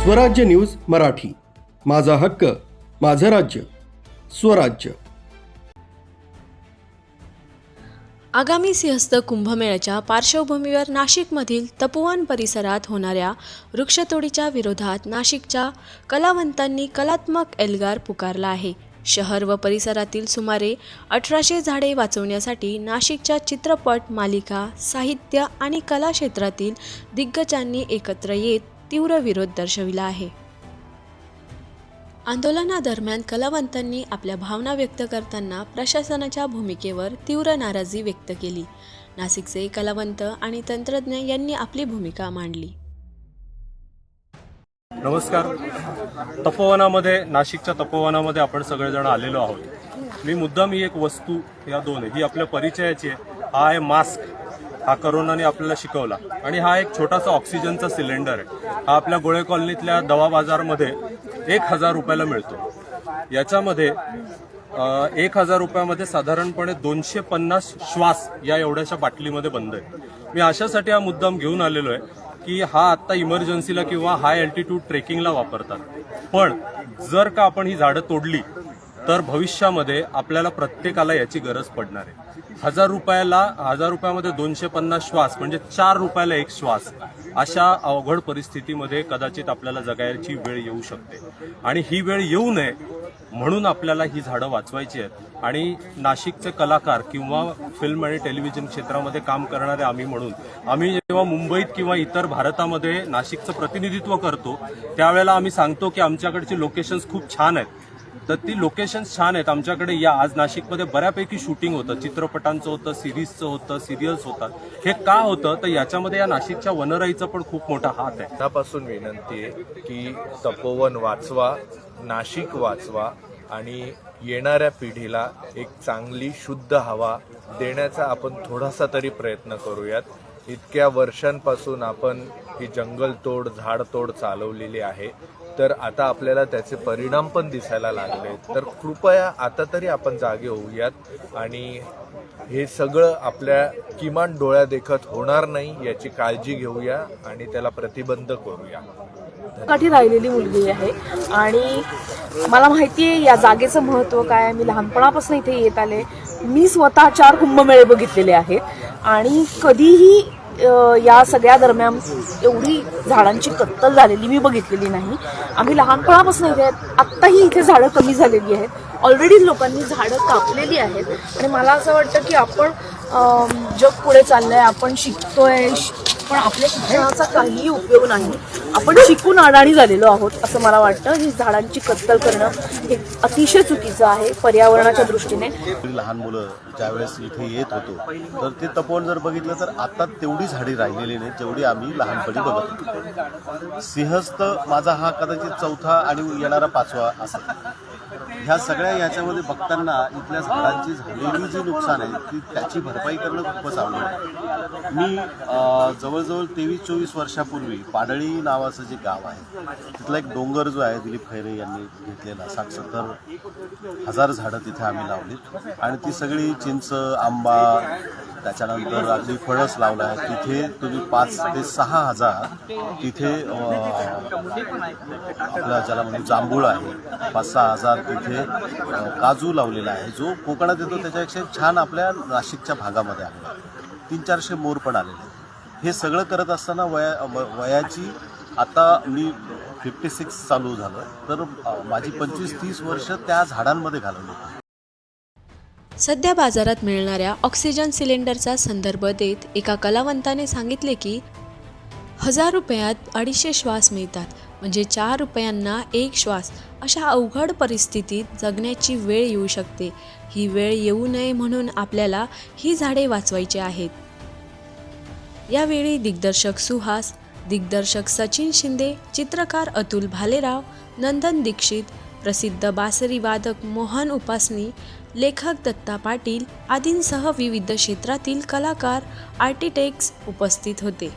स्वराज्य न्यूज मराठी, माझा हक्क माझं राज्य स्वराज्य। आगामी सिंहस्थ कुंभमेळ्याच्या पार्श्वभूमीवर नाशिकमधील तपोवन परिसरात होणाऱ्या वृक्षतोडीच्या विरोधात नाशिकच्या कलावंतांनी कलात्मक एल्गार पुकारला आहे। शहर व परिसरातील सुमारे 1800 झाडे वाचवण्यासाठी नाशिकच्या चित्रपट, मालिका, साहित्य आणि कला क्षेत्रातील दिग्गजांनी एकत्र येत तीव्र विरोध दर्शविला आहे। आंदोलनादरम्यान कलावंतांनी आपल्या भावना व्यक्त करताना प्रशासनाच्या भूमिकेवर तीव्र नाराजी व्यक्त केली। नाशिकचे कलावंत आणि तंत्रज्ञ यांनी आपली भूमिका मांडली। नमस्कार। तपोवनामध्ये, नाशिकच्या तपोवनामध्ये आपण सगळेजण आलेलो आहोत। मी मुद्दाम ही एक वस्तू, या दोन ही आपल्या परिचयाची आहे। हा आहे मास्क, हा करोनाने आपल्याला शिकवला, आणि हा एक छोटासा ऑक्सिजनचा सिलेंडर आहे। हा आपल्या गोळे कॉलनीतल्या दवा बाजारमध्ये 1000 रुपयाला मिळतो। याच्यामध्ये 1000 रुपयामध्ये साधारणपणे 250 श्वास या एवढ्याशा बाटलीमध्ये बंद आहे। मी अशासाठी हा मुद्दाम घेऊन आलेलो आहे की हा आत्ता इमर्जन्सीला किंवा हाय अल्टिट्यूड ट्रेकिंगला वापरतात, पण जर का आपण ही झाडं तोडली तर भविष्यामध्ये आपल्याला प्रत्येकाला याची गरज पडणार आहे। 1000 रुपयामध्ये 250 श्वास म्हणजे 4 रुपयाला एक श्वास, अशा अवघड परिस्थितीमध्ये कदाचित आपल्याला जगायची वेळ येऊ शकते, आणि ही वेळ येऊ नये म्हणून आपल्याला ही झाडं वाचवायची आहेत। आणि नाशिकचे कलाकार किंवा फिल्म आणि टेलिव्हिजन क्षेत्रामध्ये काम करणारे आम्ही जेव्हा मुंबईत किंवा इतर भारतामध्ये नाशिकचं प्रतिनिधित्व करतो, त्यावेळेला आम्ही सांगतो की आमच्याकडची लोकेशन्स खूप छान आहेत। तर ती लोकेशन्स छान आहेत आमच्याकडे, या आज नाशिकमध्ये बऱ्यापैकी शूटिंग होतं, चित्रपटांचं होतं, सिरीजचं होतं, सिरियल्स होतात। हे का होतं तर याच्यामध्ये या नाशिकच्या वनराईचा पण खूप मोठा हात आहे। त्यापासून विनंती आहे की तपोवन वाचवा, नाशिक वाचवा, आणि येणाऱ्या पिढीला एक चांगली शुद्ध हवा देण्याचा आपण थोडासा तरी प्रयत्न करूयात। इतक्या वर्षांपासून आपण ही जंगलतोड, झाडतोड चालवलेली आहे, तर आता आपल्याला त्याचे परिणाम पण दिसायला लागले। तर कृपया आता तरी आपण जागे होऊयात आणि हे सगळं आपल्या किमान डोळ्यादेखत होणार नाही याची काळजी घेऊया आणि त्याला प्रतिबंध करूया। काठी राहिलेली मुलगी आहे आणि मला माहिती आहे या जागेचं महत्त्व काय आहे। मी लहानपणापासून इथे येत आले। मी स्वतः 4 कुंभमेळे बघितलेले आहेत आणि कधीही या सगळ्या दरम्यान एवढी झाडांची कत्तल झालेली मी बघितलेली नाही। आम्ही लहानपणापासून इथे आहेत। आत्ताही इथे झाडं कमी झालेली आहेत, ऑलरेडी लोकांनी झाडं कापलेली आहेत, आणि मला असं वाटतं की आपण जग पुढे चाललंय, आपण शिकतोय, पण आपल्या शिक्षणाचा काहीही उपयोग नाही। आपण शिकून अडाणी झालेलो आहोत असं मला वाटतं। ही झाडांची कत्तल करणं हे अतिशय चुकीचं आहे पर्यावरणाच्या दृष्टीने। लहान मुलं ज्यावेळेस इथे येत होतो तर ते तपोवन जर बघितलं तर आता तेवढी झाडी राहिलेली नाही जेवढी आम्ही लहानपणी बघत होतो। सिंहस्थ माझा हा कदाचित 4था आणि येणारा 5वा असेल। ह्या सगळ्या याच्यामध्ये बघताना इथल्या झाडांची झालेली जी नुकसान आहे ती त्याची भरपाई करणं खूपच अवघड आहे। मी जवळजवळ 23-24 वर्षापूर्वी पाडळी नावाचं जे गाव आहे तिथला एक डोंगर जो आहे दिलीप खैरे यांनी घेतलेला 60-70 हजार झाडं तिथे आम्ही लावलीत, आणि ती सगळी चिंच, आंबा, त्याच्यानंतर अगदी फळस लावलं आहे। तिथे तुम्ही 5 ते 6 हजार तिथे आपला ज्याला म्हणजे जांभूळ आहे, 5-6 हजार तिथे काजू लावलेला आहे, जो कोकणात येतो त्याच्यापेक्षा छान आपल्या नाशिकच्या भागामध्ये आलेला। 300-400 मोर पण आलेले। हे सगळं करत असताना वयाची आता मी 56 चालू झालं, तर माझी 25-30 वर्ष त्या झाडांमध्ये घालवली। सध्या बाजारात मिळणाऱ्या ऑक्सिजन सिलेंडरचा संदर्भ देत एका कलावंताने सांगितले की 1000 रुपयात 250 श्वास मिळतात, म्हणजे 4 रुपयांना एक श्वास। अशा अवघड परिस्थितीत जगण्याची वेळ येऊ शकते। ही वेळ येऊ नये म्हणून आपल्याला ही झाडे वाचवायची आहेत। यावेळी दिग्दर्शक सुहास, दिग्दर्शक सचिन शिंदे, चित्रकार अतुल भालेराव, नंदन दीक्षित, प्रसिद्ध बासरी वादक मोहन उपासनी, लेखक दत्ता पाटील आदींसह विविध क्षेत्रातील कलाकार, आर्किटेक्ट्स उपस्थित होते।